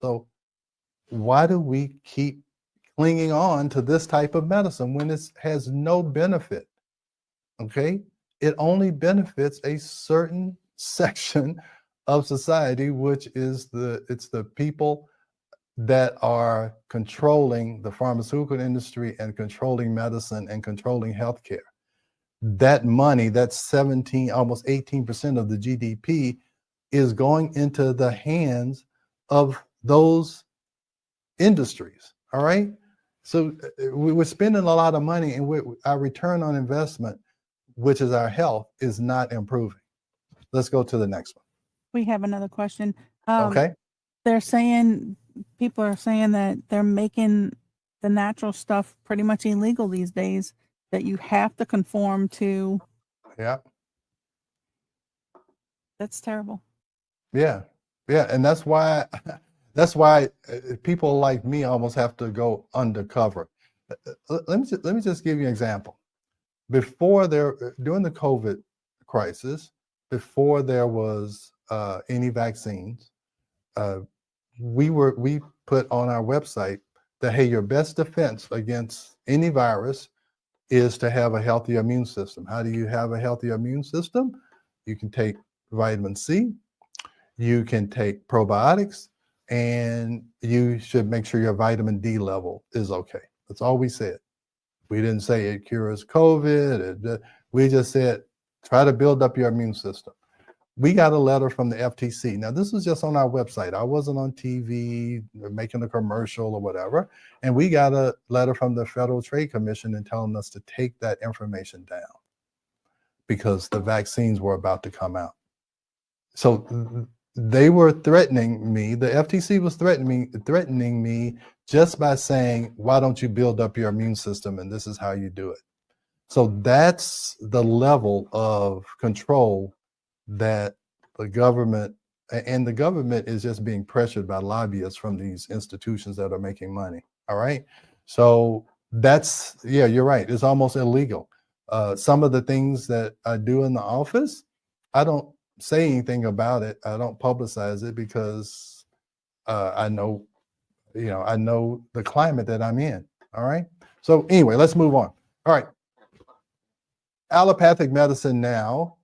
So why do we keep clinging on to this type of medicine when it has no benefit? Okay, it only benefits a certain section of society, which is the people that are controlling the pharmaceutical industry and controlling medicine and controlling healthcare. That money, that's 17, almost 18% of the GDP, is going into the hands of those industries. All right. So we're spending a lot of money, and our return on investment, which is our health, is not improving. Let's go to the next one. We have another question. Okay. They're saying, people are saying that they're making the natural stuff pretty much illegal these days, that you have to conform to. Yeah. That's terrible. Yeah. Yeah. And that's why people like me almost have to go undercover. Let me just give you an example. During the COVID crisis, before there was any vaccines, we put on our website that, hey, your best defense against any virus is to have a healthy immune system. How do you have a healthy immune system? You can take vitamin C, you can take probiotics, and you should make sure your vitamin D level is okay. That's all we said. We didn't say it cures COVID. We just said, try to build up your immune system. We got a letter from the FTC. Now, this was just on our website. I wasn't on TV making a commercial or whatever. And we got a letter from the Federal Trade Commission and telling us to take that information down because the vaccines were about to come out. So they were threatening me. The FTC was threatening me just by saying, why don't you build up your immune system? And this is how you do it. So that's the level of control that the government is just being pressured by lobbyists from these institutions that are making money. All right. So yeah, you're right. It's almost illegal. Some of the things that I do in the office, I don't say anything about it. I don't publicize it because I know the climate that I'm in. All right. So anyway, let's move on. All right. Allopathic medicine now,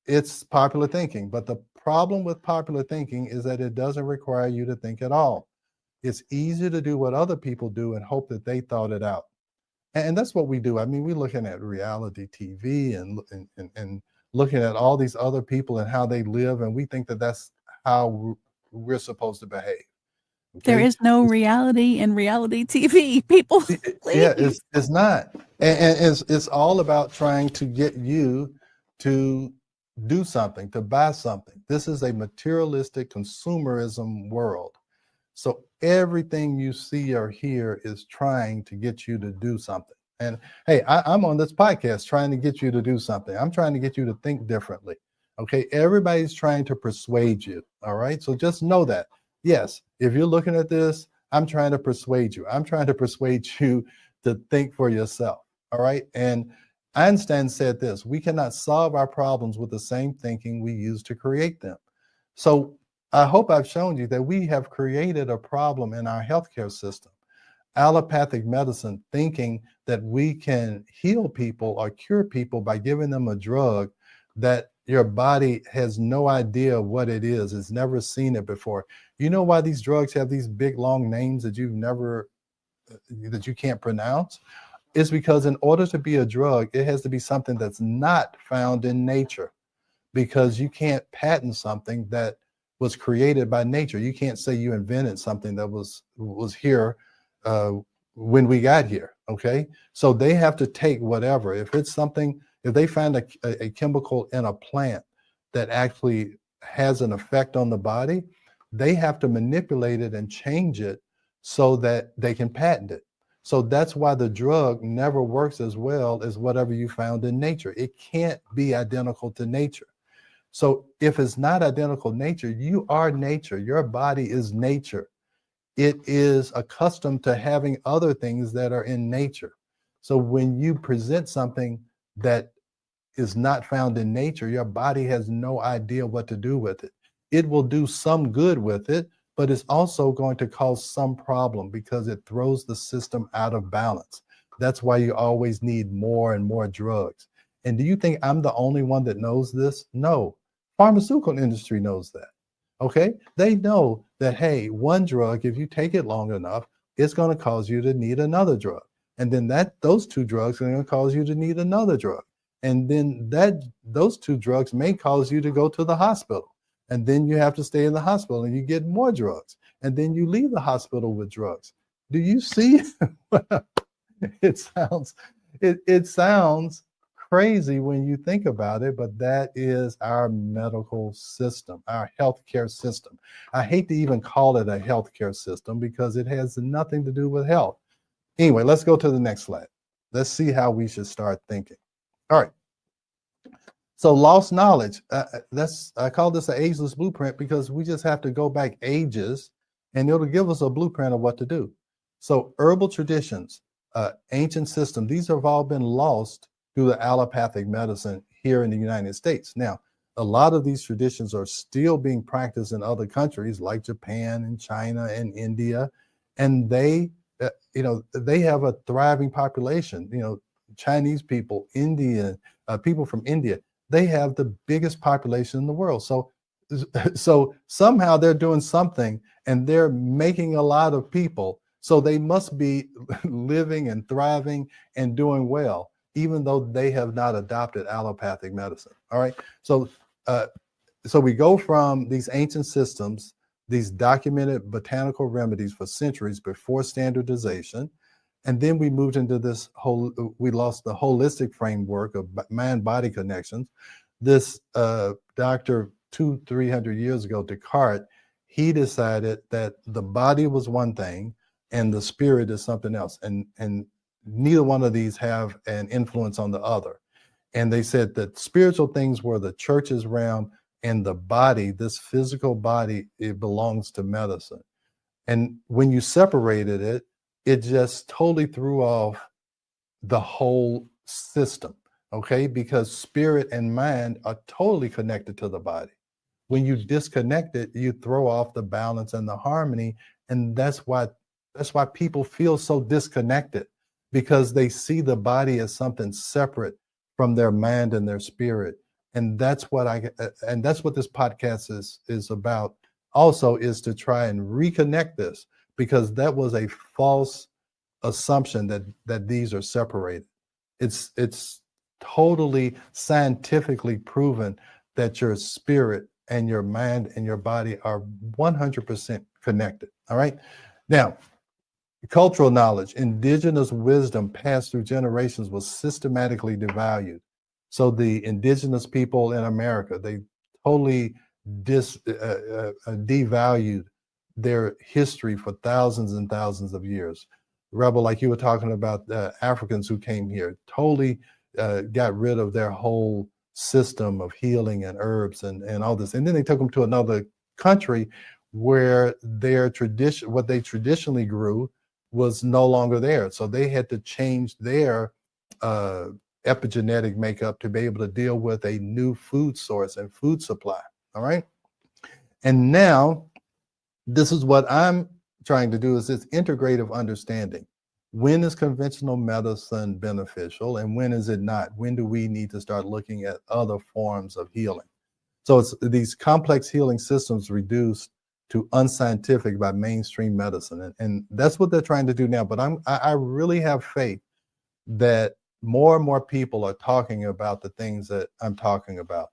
it's popular thinking, but the problem with popular thinking is that it doesn't require you to think at all. It's easy to do what other people do and hope that they thought it out. And that's what we do. I mean, we're looking at reality TV and looking at all these other people and how they live, and we think that that's how we're supposed to behave. Okay? There is no reality in reality TV, people. Yeah, it's not. And it's all about trying to get you to do something, to buy something. This is a materialistic consumerism world. So everything you see or hear is trying to get you to do something. And hey, I'm on this podcast trying to get you to do something. I'm trying to get you to think differently. Okay, everybody's trying to persuade you. All right, so just know that. Yes, if you're looking at this, I'm trying to persuade you. I'm trying to persuade you to think for yourself. All right, and Einstein said this: we cannot solve our problems with the same thinking we use to create them. So I hope I've shown you that we have created a problem in our healthcare system. Allopathic medicine, thinking that we can heal people or cure people by giving them a drug that your body has no idea what it is. It's never seen it before. You know why these drugs have these big long names that you can't pronounce? It's because in order to be a drug, it has to be something that's not found in nature, because you can't patent something that was created by nature. You can't say you invented something that was here when we got here. Okay, so they have to take whatever. If they find a chemical in a plant that actually has an effect on the body, they have to manipulate it and change it so that they can patent it. So that's why the drug never works as well as whatever you found in nature. It can't be identical to nature. So if it's not identical to nature, you are nature. Your body is nature. It is accustomed to having other things that are in nature. So when you present something that is not found in nature, your body has no idea what to do with it. It will do some good with it, but it's also going to cause some problem because it throws the system out of balance. That's why you always need more and more drugs. And do you think I'm the only one that knows this? No. Pharmaceutical industry knows that. Okay? They know that, hey, one drug, if you take it long enough, it's going to cause you to need another drug. And then those two drugs are going to cause you to need another drug. And then those two drugs may cause you to go to the hospital. And then you have to stay in the hospital and you get more drugs. And then you leave the hospital with drugs. Do you see? It sounds crazy when you think about it, but that is our medical system, our healthcare system. I hate to even call it a healthcare system because it has nothing to do with health. Anyway, let's go to the next slide. Let's see how we should start thinking. All right. So lost knowledge, I call this an ageless blueprint because we just have to go back ages and it'll give us a blueprint of what to do. So herbal traditions, ancient systems, these have all been lost through the allopathic medicine here in the United States. Now, a lot of these traditions are still being practiced in other countries like Japan and China and India, and they have a thriving population. Chinese people, Indian people from India, they have the biggest population in the world. So somehow they're doing something and they're making a lot of people. So they must be living and thriving and doing well, even though they have not adopted allopathic medicine. All right. So we go from these ancient systems, these documented botanical remedies for centuries before standardization. And then we moved into we lost the holistic framework of mind-body connections. This doctor 200-300 years ago, Descartes, he decided that the body was one thing and the spirit is something else. And neither one of these have an influence on the other. And they said that spiritual things were the church's realm and the body, this physical body, it belongs to medicine. And when you separated it, it just totally threw off the whole system, okay? Because spirit and mind are totally connected to the body. When you disconnect it, you throw off the balance and the harmony, and that's why people feel so disconnected, because they see the body as something separate from their mind and their spirit. And that's what this podcast is about. Also, is to try and reconnect this, because that was a false assumption that these are separated. It's totally scientifically proven that your spirit and your mind and your body are 100% connected. All right. Now, cultural knowledge, indigenous wisdom passed through generations was systematically devalued. So the indigenous people in America, they totally devalued their history for thousands and thousands of years. Rebel, like you were talking about, Africans who came here, totally got rid of their whole system of healing and herbs and all this. And then they took them to another country where their tradition, what they traditionally grew, was no longer there. So they had to change their epigenetic makeup to be able to deal with a new food source and food supply. All right. And now, this is what I'm trying to do, is this integrative understanding. When is conventional medicine beneficial and when is it not? When do we need to start looking at other forms of healing? So it's these complex healing systems reduced to unscientific by mainstream medicine. And that's what they're trying to do now. But I really have faith that more and more people are talking about the things that I'm talking about.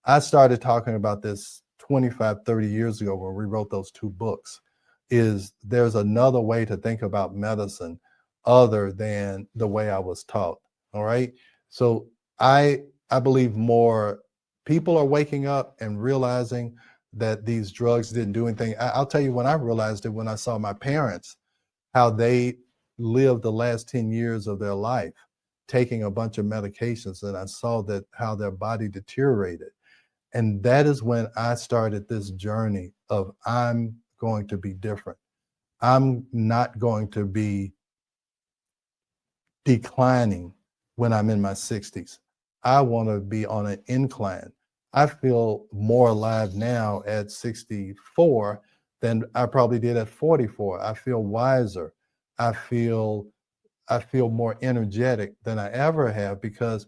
I started talking about this 25, 30 years ago when we wrote those two books. Is there's another way to think about medicine other than the way I was taught. All right. So I believe more people are waking up and realizing that these drugs didn't do anything. I'll tell you when I realized it, when I saw my parents, how they lived the last 10 years of their life taking a bunch of medications, and I saw that how their body deteriorated. And that is when I started this journey of I'm going to be different. I'm not going to be declining when I'm in my 60s. I want to be on an incline. I feel more alive now at 64 than I probably did at 44. I feel wiser. I feel more energetic than I ever have because